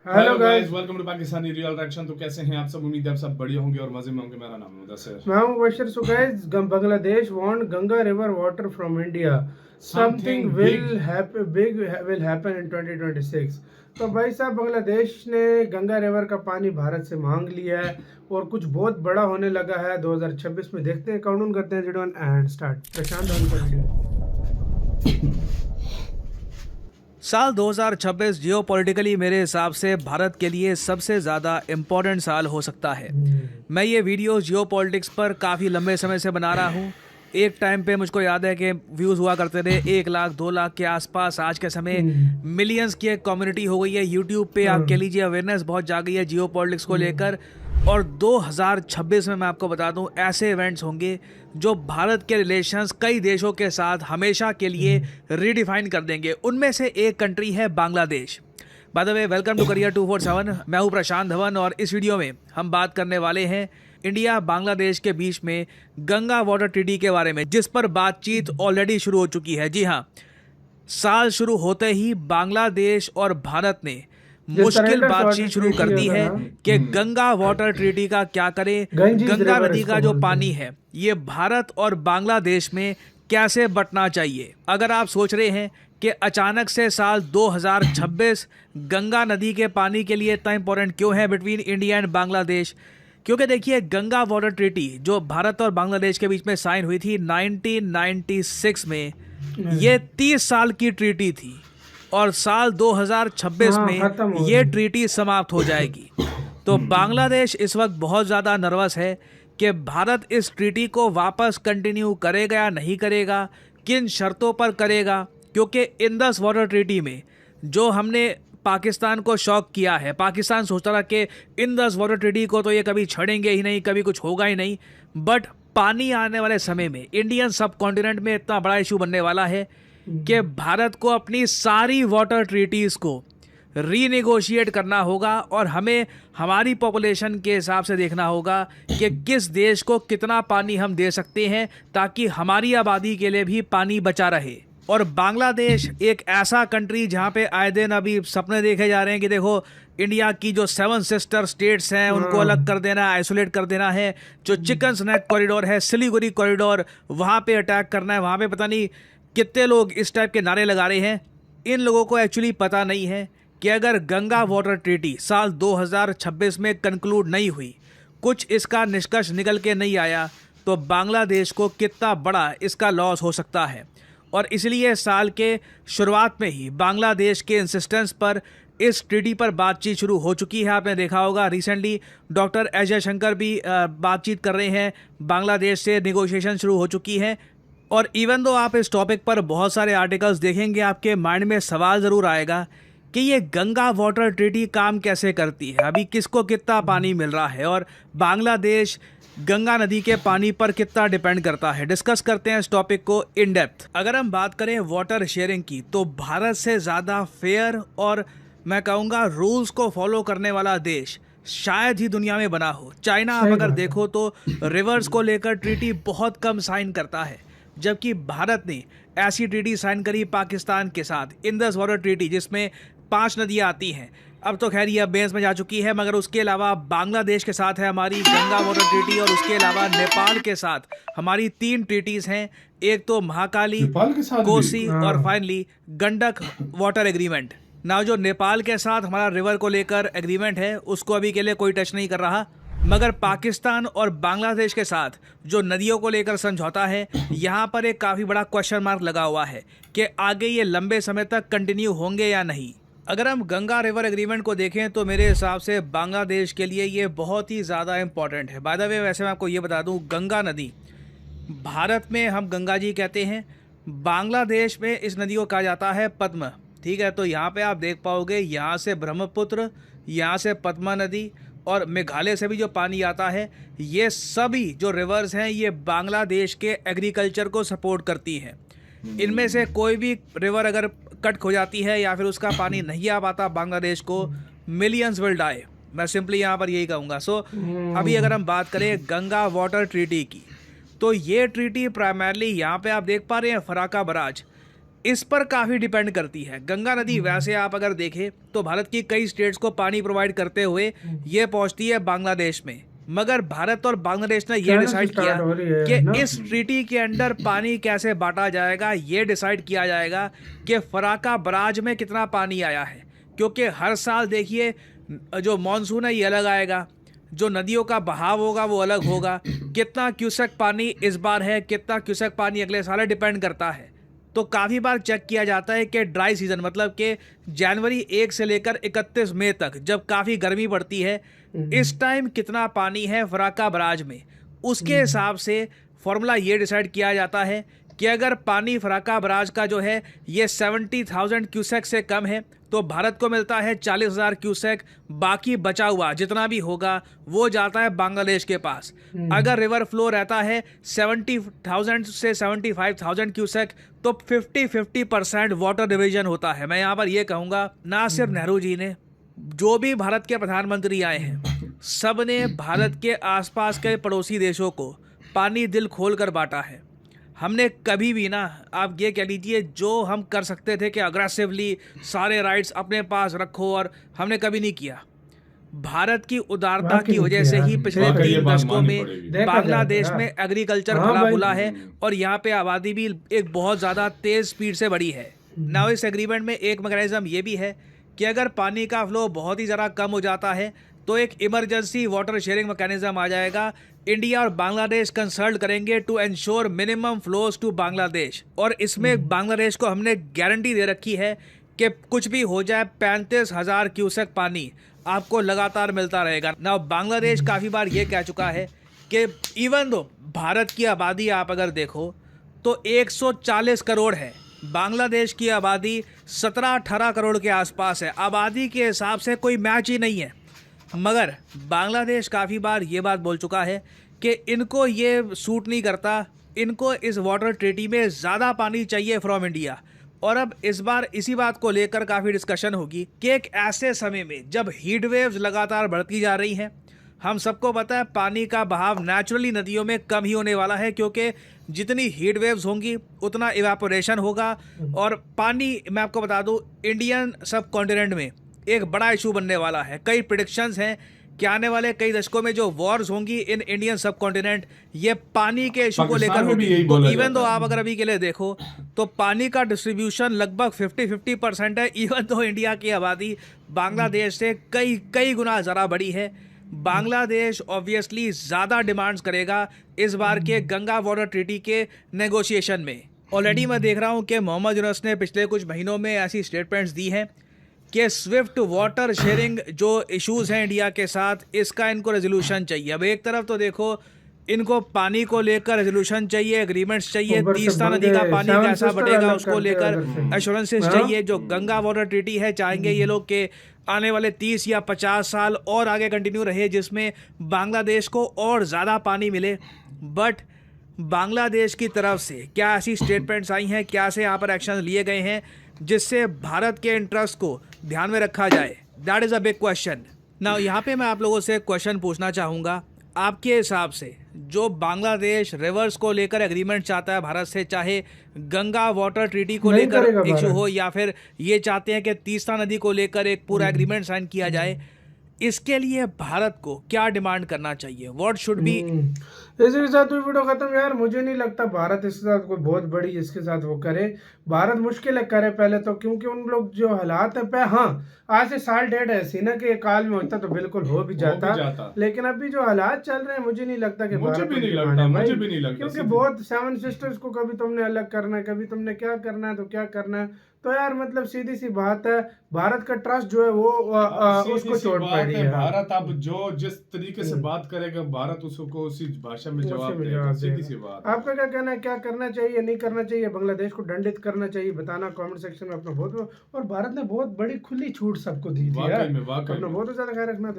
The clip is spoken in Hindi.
Hello guys. Welcome to Pakistani real reaction. तो कैसे हैं आप सब? उम्मीद है आप सब बढ़िया होंगे और मजे में होंगे। मेरा नाम है मुदस्सिर। मैं हूं Bashir. So guys, Bangladesh want Ganga river water from India. Something something will big. Big will happen in 2026। तो भाई साहब, बांग्लादेश ने गंगा रिवर का पानी भारत से मांग लिया है और कुछ बहुत बड़ा होने लगा है 2026 में। देखते हैं, काउंटडाउन करते हैं 01 एंड स्टार्ट। प्रशांत धवन का वीडियो। साल 2026 जियोपॉलिटिकली मेरे हिसाब से भारत के लिए सबसे ज़्यादा इम्पोर्टेंट साल हो सकता है। मैं ये वीडियो जियोपॉलिटिक्स पर काफ़ी लंबे समय से बना रहा हूँ। एक टाइम पे मुझको याद है कि व्यूज़ हुआ करते थे 1 लाख 2 लाख के आसपास। आज के समय मिलियंस की एक कम्युनिटी हो गई है। यूट्यूब पे आप कह लीजिए अवेयरनेस बहुत जा गई है जियोपॉलिटिक्स को लेकर। और 2026 में मैं आपको बता दूं ऐसे इवेंट्स होंगे जो भारत के रिलेशंस कई देशों के साथ हमेशा के लिए रीडिफाइन कर देंगे। उनमें से एक कंट्री है Bangladesh. By the way, welcome to career 247। मैं हूं प्रशांत धवन और इस वीडियो में हम बात करने वाले हैं इंडिया बांग्लादेश के बीच में गंगा वाटर ट्रीटी के बारे में, जिस पर बातचीत ऑलरेडी शुरू हो चुकी है। जी हाँ, साल शुरू होते ही बांग्लादेश और भारत ने मुश्किल बातचीत शुरू कर दी है कि गंगा वाटर ट्रीटी का क्या करें। गंगा नदी का जो पानी है ये भारत और बांग्लादेश में कैसे बंटना चाहिए। अगर आप सोच रहे हैं कि अचानक से साल 2026 गंगा नदी के पानी के लिए इतना इंपॉर्टेंट क्यों है बिटवीन इंडिया एंड बांग्लादेश, क्योंकि देखिए गंगा वाटर ट्रीटी जो भारत और बांग्लादेश के बीच में साइन हुई थी 1996 में, ये 30 साल की ट्रीटी थी और साल 2026 में ये ट्रीटी समाप्त हो जाएगी। तो बांग्लादेश इस वक्त बहुत ज़्यादा नर्वस है कि भारत इस ट्रीटी को वापस कंटिन्यू करेगा या नहीं करेगा, किन शर्तों पर करेगा। क्योंकि इंडस वाटर ट्रीटी में जो हमने पाकिस्तान को शॉक किया है, पाकिस्तान सोचता था कि इंडस वाटर ट्रीटी को तो ये कभी छोड़ेंगे ही नहीं, कभी कुछ होगा ही नहीं। बट पानी आने वाले समय में इंडियन सब कॉन्टिनेंट में इतना बड़ा इशू बनने वाला है कि भारत को अपनी सारी वाटर ट्रीटीज़ को रीनेगोशिएट करना होगा और हमें हमारी पॉपुलेशन के हिसाब से देखना होगा कि किस देश को कितना पानी हम दे सकते हैं ताकि हमारी आबादी के लिए भी पानी बचा रहे। और बांग्लादेश एक ऐसा कंट्री जहां पे आए दिन अभी सपने देखे जा रहे हैं कि देखो इंडिया की जो 7 सिस्टर स्टेट्स हैं उनको अलग कर देना है, आइसोलेट कर देना है। जो चिकन स्नैक कॉरिडोर है, सिलीगुड़ी कॉरिडोर, वहाँ पे अटैक करना है। वहाँ पे पता नहीं कितने लोग इस टाइप के नारे लगा रहे हैं। इन लोगों को एक्चुअली पता नहीं है कि अगर गंगा वाटर ट्रीटी साल 2026 में कंक्लूड नहीं हुई, कुछ इसका निष्कर्ष निकल के नहीं आया, तो बांग्लादेश को कितना बड़ा इसका लॉस हो सकता है। और इसलिए साल के शुरुआत में ही बांग्लादेश के इंसिस्टेंस पर इस ट्रीटी पर बातचीत शुरू हो चुकी है। आपने देखा होगा रिसेंटली डॉक्टर एस जयशंकर भी बातचीत कर रहे हैं, बांग्लादेश से नेगोशिएशन शुरू हो चुकी है। और इवन दो आप इस टॉपिक पर बहुत सारे आर्टिकल्स देखेंगे, आपके माइंड में सवाल ज़रूर आएगा कि ये गंगा वाटर ट्रीटी काम कैसे करती है, अभी किसको कितना पानी मिल रहा है और बांग्लादेश गंगा नदी के पानी पर कितना डिपेंड करता है। डिस्कस करते हैं इस टॉपिक को इन डेप्थ। अगर हम बात करें वाटर शेयरिंग की, तो भारत से ज़्यादा फेयर और मैं कहूँगा रूल्स को फॉलो करने वाला देश शायद ही दुनिया में बना हो। चाइना आप अगर देखो तो रिवर्स को लेकर ट्रीटी बहुत कम साइन करता है, जबकि भारत ने ऐसी ट्रीटी साइन करी पाकिस्तान के साथ, इंडस वाटर ट्रीटी, जिसमें 5 नदियाँ आती हैं। अब तो खैर ये बेस में जा चुकी है, मगर उसके अलावा बांग्लादेश के साथ है हमारी गंगा वाटर ट्रीटी और उसके अलावा नेपाल के साथ हमारी 3 ट्रीटीज़ हैं। एक तो महाकाली, कोसी और फाइनली गंडक वाटर एग्रीमेंट। ना जो नेपाल के साथ हमारा रिवर को लेकर एग्रीमेंट है उसको अभी के लिए कोई टच नहीं कर रहा, मगर पाकिस्तान और बांग्लादेश के साथ जो नदियों को लेकर समझौता है, यहाँ पर एक काफ़ी बड़ा क्वेश्चन मार्क लगा हुआ है कि आगे ये लंबे समय तक कंटिन्यू होंगे या नहीं। अगर हम गंगा रिवर एग्रीमेंट को देखें तो मेरे हिसाब से बांग्लादेश के लिए ये बहुत ही ज़्यादा इम्पॉर्टेंट है। बाय द वे, वैसे मैं आपको ये बता दूँ, गंगा नदी भारत में हम गंगा जी कहते हैं, बांग्लादेश में इस नदी को कहा जाता है पद्मा। ठीक है, तो यहाँ पे आप देख पाओगे यहाँ से ब्रह्मपुत्र, यहाँ से पद्मा नदी और मेघालय से भी जो पानी आता है, ये सभी जो रिवर्स हैं ये बांग्लादेश के एग्रीकल्चर को सपोर्ट करती हैं। इनमें से कोई भी रिवर अगर कट हो जाती है या फिर उसका पानी नहीं आ पाता बांग्लादेश को, मिलियंस विल डाई। मैं सिंपली यहाँ पर यही कहूँगा। सो अभी अगर हम बात करें गंगा वाटर ट्रीटी की, तो ये ट्रीटी प्राइमरली यहाँ पे आप देख पा रहे हैं फराका बराज, इस पर काफ़ी डिपेंड करती है। गंगा नदी वैसे आप अगर देखें तो भारत की कई स्टेट्स को पानी प्रोवाइड करते हुए ये पहुंचती है बांग्लादेश में, मगर भारत और बांग्लादेश ने ये चाइना से डिसाइड किया स्टार्ट हो रही है ना। कि इस ट्रीटी के अंडर पानी कैसे बांटा जाएगा। ये डिसाइड किया जाएगा कि फराका बराज में कितना पानी आया है, क्योंकि हर साल देखिए जो मॉनसून है ये अलग आएगा, जो नदियों का बहाव होगा वो अलग होगा। कितना क्यूसेक पानी इस बार है, कितना क्यूसेक पानी अगले साल है, डिपेंड करता है। तो काफ़ी बार चेक किया जाता है कि ड्राई सीजन मतलब कि जनवरी 1 से लेकर 31 मई तक जब काफ़ी गर्मी पड़ती है, इस टाइम कितना पानी है फराका बराज में। उसके हिसाब से फॉर्मूला ये डिसाइड किया जाता है कि अगर पानी फराका बराज का जो है ये 70,000 क्यूसेक से कम है तो भारत को मिलता है 40,000 क्यूसेक। बाकी बचा हुआ जितना भी होगा वो जाता है बांग्लादेश के पास। अगर रिवर फ्लो रहता है 70,000 से 75,000 क्यूसेक तो 50-50% वाटर डिवीजन होता है। मैं यहाँ पर ये कहूँगा ना सिर्फ नेहरू जी ने, जो भी भारत के प्रधानमंत्री आए हैं सब ने भारत के आसपास के पड़ोसी देशों को पानी दिल खोल कर बांटा है। हमने कभी भी ना, आप ये कह लीजिए, जो हम कर सकते थे कि अग्रेसिवली सारे राइट्स अपने पास रखो, और हमने कभी नहीं किया। भारत की उदारता की वजह से ही पिछले 3 दशकों में बांग्लादेश में एग्रीकल्चर फला फूला है और यहाँ पे आबादी भी एक बहुत ज़्यादा तेज़ स्पीड से बढ़ी है। नाउ इस एग्रीमेंट में एक मैकेनिज्म ये भी है कि अगर पानी का फ्लो बहुत ही ज़्यादा कम हो जाता है तो एक इमरजेंसी वाटर शेयरिंग मैकेनिज्म आ जाएगा। इंडिया और बांग्लादेश कंसल्ट करेंगे to ensure minimum flows to Bangladesh, और इसमें बांग्लादेश को हमने गारंटी दे रखी है कि कुछ भी हो जाए 35,000 क्यूसेक पानी आपको लगातार मिलता रहेगा। ना बांग्लादेश काफ़ी बार ये कह चुका है कि इवन दो भारत की आबादी आप अगर देखो तो 140 करोड़ है, बांग्लादेश की आबादी 17-18 करोड़ के आसपास है। आबादी के हिसाब से कोई मैच ही नहीं है, मगर बांग्लादेश काफ़ी बार ये बात बोल चुका है कि इनको ये सूट नहीं करता, इनको इस वाटर ट्रीटी में ज़्यादा पानी चाहिए फ्रॉम इंडिया। और अब इस बार इसी बात को लेकर काफ़ी डिस्कशन होगी कि एक ऐसे समय में जब हीट वेव्स लगातार बढ़ती जा रही हैं, हम सबको पता है पानी का बहाव नेचुरली नदियों में कम ही होने वाला है, क्योंकि जितनी हीट वेव्स होंगी उतना इवेपोरेशन होगा। और पानी, मैं आपको बता दूं, इंडियन सब कॉन्टिनेंट में एक बड़ा इशू बनने वाला है। कई प्रेडिक्शंस हैं कि आने वाले कई दशकों में जो वॉर्स होंगी इन इंडियन सब कॉन्टिनेंट ये पानी के इशू को लेकर होगी। तो इवन तो आप अगर अभी के लिए देखो तो पानी का डिस्ट्रीब्यूशन लगभग 50-50% है। इवन तो इंडिया की आबादी बांग्लादेश से कई गुना ज़्यादा बड़ी है। बांग्लादेश ऑब्वियसली ज़्यादा डिमांड्स करेगा इस बार के गंगा वाटर ट्रीटी के नेगोशिएशन में। ऑलरेडी मैं देख रहा हूँ कि मोहम्मद यूनुस ने पिछले कुछ महीनों में ऐसी स्टेटमेंट्स दी हैं कि स्विफ्ट वाटर शेयरिंग जो इश्यूज़ हैं इंडिया के साथ, इसका इनको रेजोल्यूशन चाहिए। अब एक तरफ तो देखो इनको पानी को लेकर रेजोल्यूशन चाहिए, एग्रीमेंट्स चाहिए, तीस्ता नदी का पानी कैसा बढ़ेगा उसको लेकर एश्योरेंसेस चाहिए। जो गंगा वाटर ट्रीटी है चाहेंगे ये लोग कि आने वाले 30 या 50 साल और आगे कंटिन्यू रहे, जिसमें बांग्लादेश को और ज़्यादा पानी मिले। बट बांग्लादेश की तरफ से क्या ऐसी स्टेटमेंट्स आई हैं, क्या से यहाँ पर एक्शन लिए गए हैं जिससे भारत के इंटरेस्ट को ध्यान में रखा जाए? That is a big question. Now यहाँ पे मैं आप लोगों से क्वेश्चन पूछना चाहूँगा, आपके हिसाब से जो बांग्लादेश रिवर्स को लेकर एग्रीमेंट चाहता है भारत से, चाहे गंगा वाटर ट्रीटी को लेकर इशू हो या फिर ये चाहते हैं कि तीस्ता नदी को लेकर एक पूरा एग्रीमेंट साइन किया जाए, इसके लिए भारत को क्या डिमांड करना चाहिए? What should be? इसी के साथ वीडियो खत्म। यार मुझे नहीं लगता भारत इसके साथ कोई बहुत बड़ी इसके साथ वो करे। भारत मुश्किल है करे पहले तो, क्योंकि उन लोग जो हालात है हाँ आज से साल डेढ़ ऐसी ना कि काल में होता तो बिल्कुल हो भी जाता, लेकिन अभी जो हालात चल रहे हैं मुझे नहीं लगता कि मुझे भी नहीं लगता, क्योंकि बहुत 7 सिस्टर्स को कभी तुमने अलग करना है, कभी तुमने क्या करना है तो क्या करना है। तो यार मतलब सीधी सी बात है, भारत का ट्रस्ट जो है वो उसको चोट पड़ी है। भारत अब जो जिस तरीके से बात करेगा भारत उसको उसी भाषा में जवाब देगा, सीधी सी बात। आपका क्या कहना है, क्या करना चाहिए नहीं करना चाहिए? बांग्लादेश को दंडित करना चाहिए? बताना कमेंट सेक्शन में अपना बहुत। और भारत ने बहुत बड़ी खुली छूट सबको दी थी यार, अपना बहुत ज्यादा ख्याल रखना।